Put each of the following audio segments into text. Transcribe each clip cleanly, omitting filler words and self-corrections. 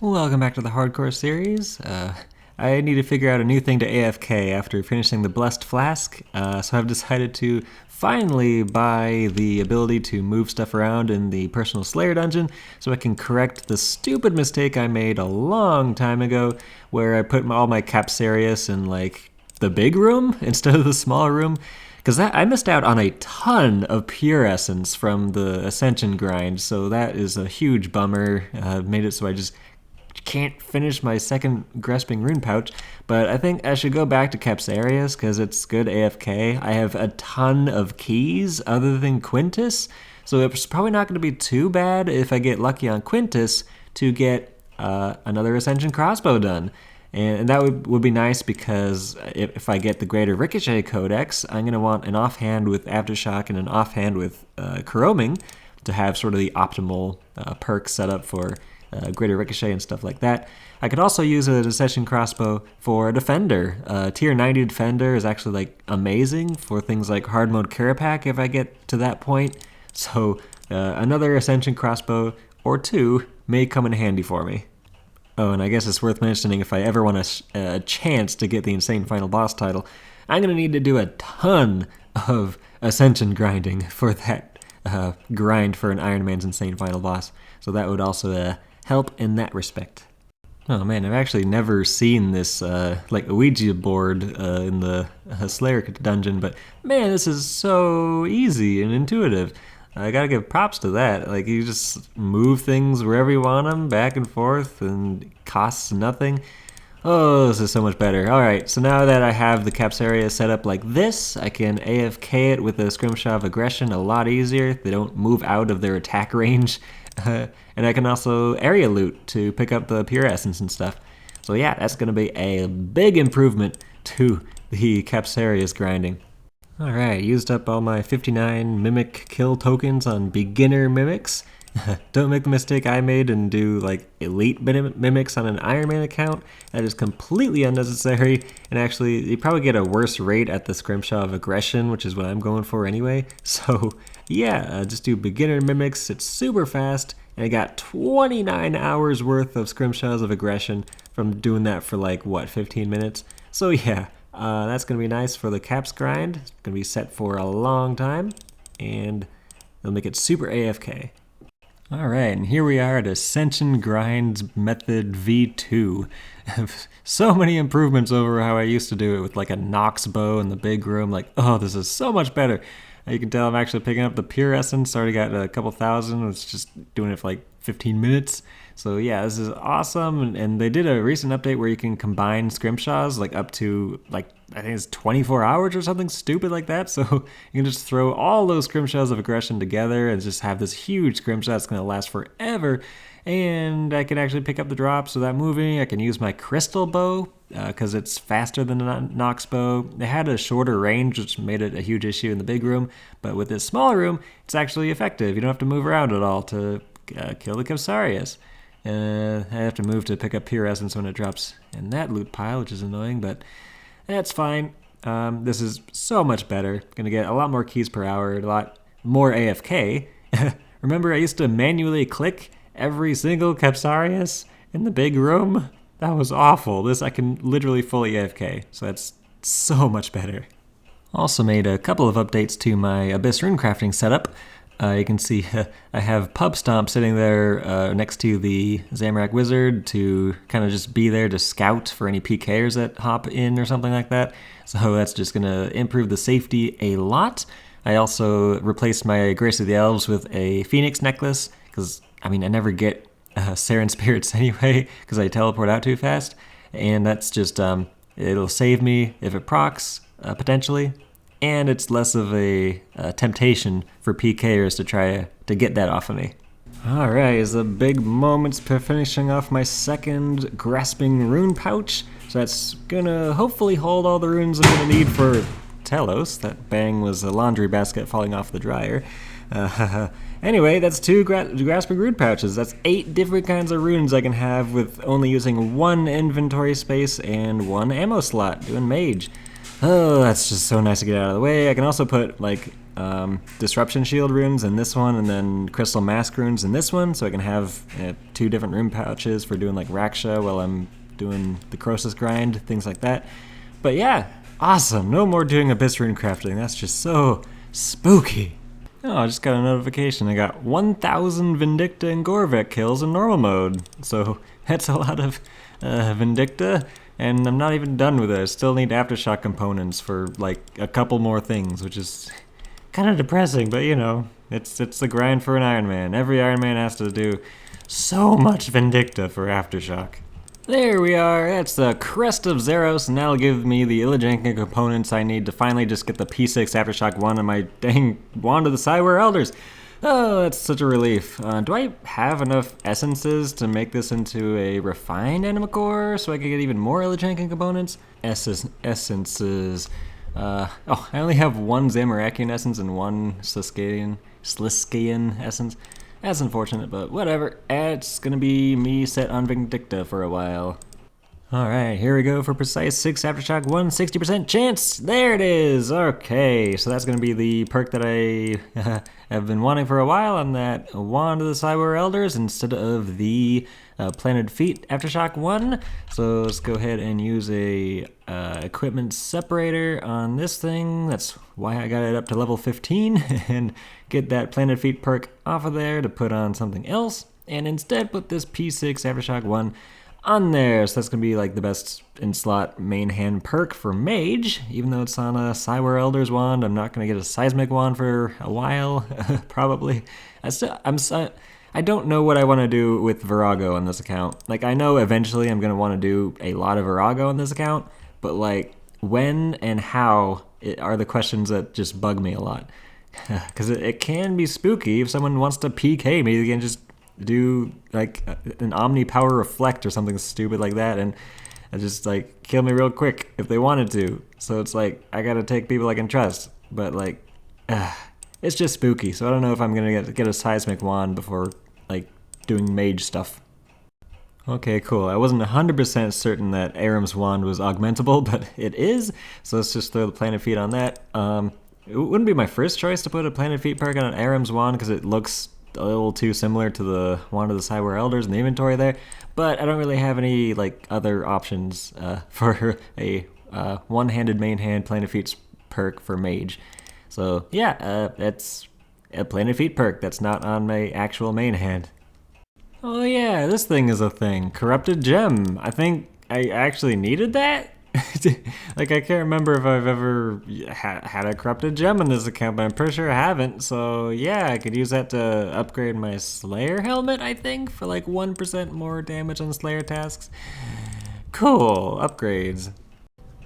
Welcome back to the Hardcore series. I need to figure out a new thing to AFK after finishing the Blessed Flask, so I've decided to finally buy the ability to move stuff around in the Personal Slayer dungeon so I can correct the stupid mistake I made a long time ago where I put all my Capsarius in like the big room instead of the small room. Because I missed out on a ton of pure essence from the Ascension grind, so that is a huge bummer. Made it so I just can't finish my second grasping rune pouch, but I think I should go back to Capsarius because it's good AFK. I have a ton of keys other than Quintus, so it's probably not going to be too bad if I get lucky on Quintus to get another Ascension crossbow done. And that would be nice because if I get the Greater Ricochet Codex, I'm going to want an offhand with Aftershock and an offhand with Coroming to have sort of the optimal perks set up for Greater Ricochet and stuff like that. I could also use an Ascension crossbow for a Defender. Tier 90 Defender is actually like amazing for things like hard mode Carapac if I get to that point. So another Ascension crossbow or two may come in handy for me. Oh, and I guess it's worth mentioning if I ever want a chance to get the Insane Final Boss title, I'm going to need to do a ton of Ascension grinding for that grind for an Ironman's Insane Final Boss. So that would also help in that respect. Oh man, I've actually never seen this like Ouija board in the Slayer dungeon, but man, this is so easy and intuitive. I gotta give props to that. Like, you just move things wherever you want them, back and forth, and it costs nothing. Oh, this is so much better. Alright, so now that I have the Capsarius set up like this, I can AFK it with a Scrimshaw of Aggression a lot easier. They don't move out of their attack range. And I can also area loot to pick up the pure essence and stuff. So yeah, that's going to be a big improvement to the Capsarius grinding. Alright, used up all my 59 mimic kill tokens on beginner mimics. Don't make the mistake I made and do like elite mimics on an Ironman account. That is completely unnecessary, and actually you probably get a worse rate at the Scrimshaw of Aggression, which is what I'm going for anyway. So yeah, just do beginner mimics. It's super fast, and I got 29 hours worth of Scrimshaws of Aggression from doing that for like, what, 15 minutes? So yeah, that's going to be nice for the Caps grind. It's going to be set for a long time, and it'll make it super AFK. Alright, and here we are at Ascension Grinds Method V2. So many improvements over how I used to do it with like a Nox bow in the big room. Like, oh, this is so much better. You can tell I'm actually picking up the pure essence. Already got a couple thousand. It's just doing it for like 15 minutes. So yeah, this is awesome. And they did a recent update where you can combine Scrimshaws like up to like, I think it's 24 hours or something stupid like that. So you can just throw all those Scrimshaws of Aggression together and just have this huge Scrimshaw that's going to last forever. And I can actually pick up the drops without moving. I can use my crystal bow because it's faster than a Nox bow. They had a shorter range, which made it a huge issue in the big room. But with this smaller room, it's actually effective. You don't have to move around at all to kill the Capsarius. I have to move to pick up pure essence when it drops in that loot pile, which is annoying, but that's fine. This is so much better. Gonna get a lot more keys per hour, a lot more AFK. Remember, I used to manually click every single Capsarius in the big room? That was awful. This I can literally fully AFK, so that's so much better. Also made a couple of updates to my Abyss runecrafting setup. You can see I have Pub Stomp sitting there next to the Zamorak Wizard to kind of just be there to scout for any PKers that hop in or something like that. So that's just going to improve the safety a lot. I also replaced my Grace of the Elves with a Phoenix necklace because, I mean, I never get Saren Spirits anyway because I teleport out too fast. And that's just, it'll save me if it procs, potentially. And it's less of a temptation for PKers to try to get that off of me. Alright, it's the big moments for finishing off my second grasping rune pouch. So that's gonna hopefully hold all the runes I'm gonna need for Telos. That bang was a laundry basket falling off the dryer. Anyway, that's two grasping rune pouches. That's 8 different kinds of runes I can have with only using 1 inventory space and 1 ammo slot doing mage. Oh, that's just so nice to get out of the way. I can also put like Disruption Shield runes in this one, and then Crystal Mask runes in this one, so I can have 2 different rune pouches for doing like Raksha while I'm doing the Croesus grind, things like that. But yeah, awesome. No more doing Abyss rune crafting. That's just so spooky. Oh, I just got a notification. I got 1,000 Vindicta and Gorvek kills in normal mode. So that's a lot of Vindicta, and I'm not even done with it. I still need Aftershock components for like a couple more things, which is kind of depressing, but you know, it's the grind for an Ironman. Every Ironman has to do so much Vindicta for Aftershock. There we are, that's the Crest of Zeros, and that'll give me the Illajanka components I need to finally just get the P6 Aftershock 1 and my dang Wand of the Cyware Elders. Oh, that's such a relief. Do I have enough essences to make this into a refined anima core so I can get even more Illajanka components? Essences. I only have 1 Zamorakian essence and 1 Sliskian essence. That's unfortunate, but whatever. It's gonna be me set on Vindicta for a while. Alright, here we go for precise 6 Aftershock 1, 60% chance! There it is! Okay, so that's gonna be the perk that I have been wanting for a while on that Wand of the Cyware Elders instead of the Planted Feet Aftershock 1. So let's go ahead and use a equipment separator on this thing. That's why I got it up to level 15 and get that Planted Feet perk off of there to put on something else. And instead put this P6 Aftershock 1 on there, so that's gonna be like the best in slot main hand perk for Mage. Even though it's on a Cyware Elders wand, I'm not gonna get a Seismic wand for a while, probably. I don't know what I want to do with Virago on this account. Like, I know eventually I'm gonna want to do a lot of Virago on this account, but like when and how are the questions that just bug me a lot. Because it can be spooky if someone wants to PK me, they can just do like an Omni Power Reflect or something stupid like that and just like kill me real quick if they wanted to. So it's like I gotta take people I can trust, but like it's just spooky. So I don't know if I'm gonna get a Seismic wand before like doing mage stuff. Okay, cool. I wasn't 100% certain that Aram's wand was augmentable, but it is. So let's just throw the Planted Feet on that. It wouldn't be my first choice to put a Planted Feet perk on an Aram's wand because it looks a little too similar to the Wand of the Cyware Elders in the inventory there, but I don't really have any like other options for a one-handed main hand Planted Feet perk for Mage. So yeah, it's a Planted Feet perk that's not on my actual main hand. Oh yeah, this thing is a thing. Corrupted Gem. I think I actually needed that? Like, I can't remember if I've ever had a Corrupted Gem in this account, but I'm pretty sure I haven't. So yeah, I could use that to upgrade my Slayer helmet, I think, for like 1% more damage on Slayer tasks. Cool, upgrades.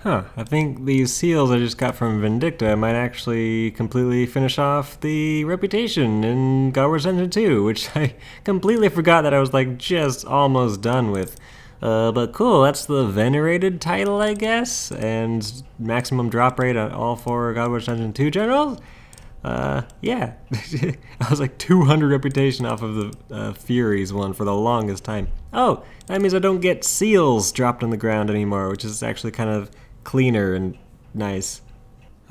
Huh, I think these seals I just got from Vindicta might actually completely finish off the reputation in God Wars Dungeon 2, which I completely forgot that I was like just almost done with. But cool, that's the venerated title, I guess, and maximum drop rate on all 4 God Wars Dungeon 2 generals. Yeah, I was like 200 reputation off of the Furies one for the longest time. Oh, that means I don't get seals dropped on the ground anymore, which is actually kind of cleaner and nice.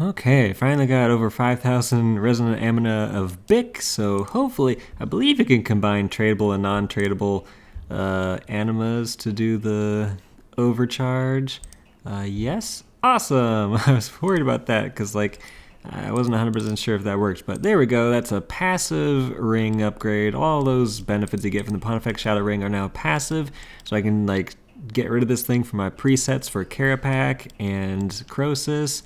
Okay, finally got over 5,000 resonant amina of Bic, so hopefully, I believe you can combine tradable and non-tradable animas to do the overcharge. Yes, awesome. I was worried about that because like I wasn't 100% sure if that worked, but there we go. That's a passive ring upgrade. All those benefits you get from the Pontifex Shadow Ring are now passive, so I can like get rid of this thing from my presets for Carapac and Croesus,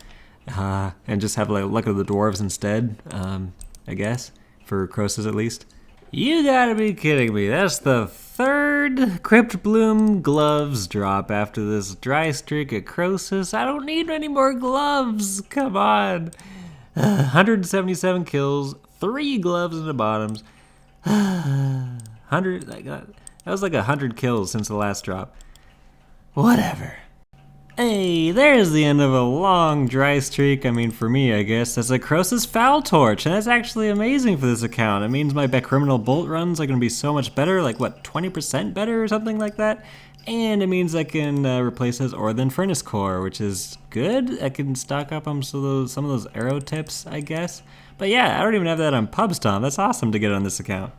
and just have like Luck of the Dwarves instead, I guess, for Croesus at least. You gotta be kidding me. That's the 3rd cryptbloom gloves drop after this dry streak at Croesus. I don't need any more gloves. Come on. 177 kills, 3 gloves in the bottoms. 100. That was like 100 kills since the last drop. Whatever. Hey, there's the end of a long dry streak. I mean, for me, I guess. That's a Croesus Foul Torch, and that's actually amazing for this account. It means my Criminal Bolt runs are going to be so much better, like what, 20% better or something like that? And it means I can replace those Ore Than Furnace Core, which is good. I can stock up on some of those arrow tips, I guess. But yeah, I don't even have that on PubStomp. That's awesome to get on this account.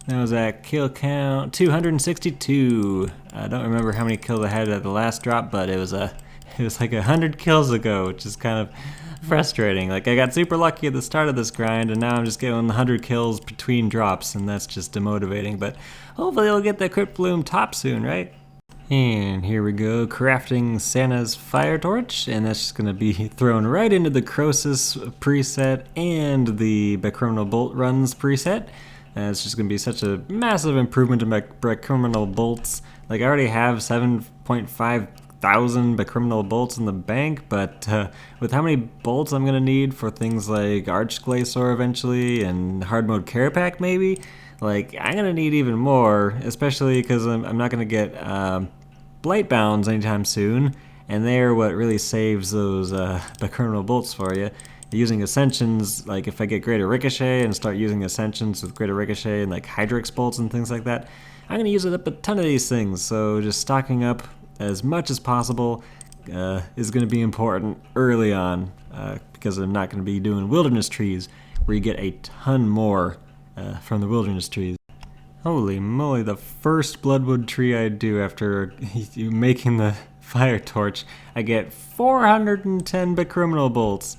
That was at kill count 262. I don't remember how many kills I had at the last drop, but it was like 100 kills ago, which is kind of frustrating. Like, I got super lucky at the start of this grind, and now I'm just getting 100 kills between drops, and that's just demotivating. But hopefully I'll get the cryptbloom top soon, right? And here we go, crafting Santa's fire torch, and that's just gonna be thrown right into the Croesus preset and the Criminal Bolt runs preset. It's just going to be such a massive improvement to my criminal bolts. Like, I already have 7.5 thousand criminal bolts in the bank, but with how many bolts I'm going to need for things like Archglacior eventually and hard mode care pack maybe, like, I'm going to need even more, especially because I'm not going to get blight bounds anytime soon, and they're what really saves those criminal bolts for you. Using Ascensions, like if I get greater ricochet and start using Ascensions with greater ricochet and like Hydrix bolts and things like that, I'm going to use up a ton of these things. So just stocking up as much as possible is going to be important early on because I'm not going to be doing wilderness trees where you get a ton more from the wilderness trees. Holy moly, the first bloodwood tree I do after making the fire torch, I get 410 criminal bolts.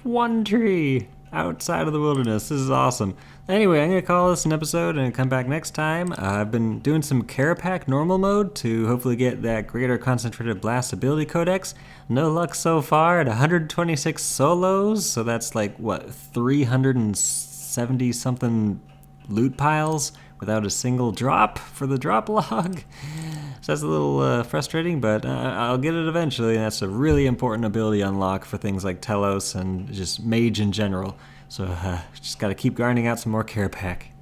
One tree outside of the wilderness. This is awesome. Anyway, I'm going to call this an episode and come back next time. I've been doing some care pack normal mode to hopefully get that greater concentrated blast ability codex. No luck so far at 126 solos, so that's like, what, 370 something loot piles without a single drop for the drop log. So that's a little frustrating, but I'll get it eventually, and that's a really important ability unlock for things like Telos and just Mage in general. So just gotta keep grinding out some more care pack.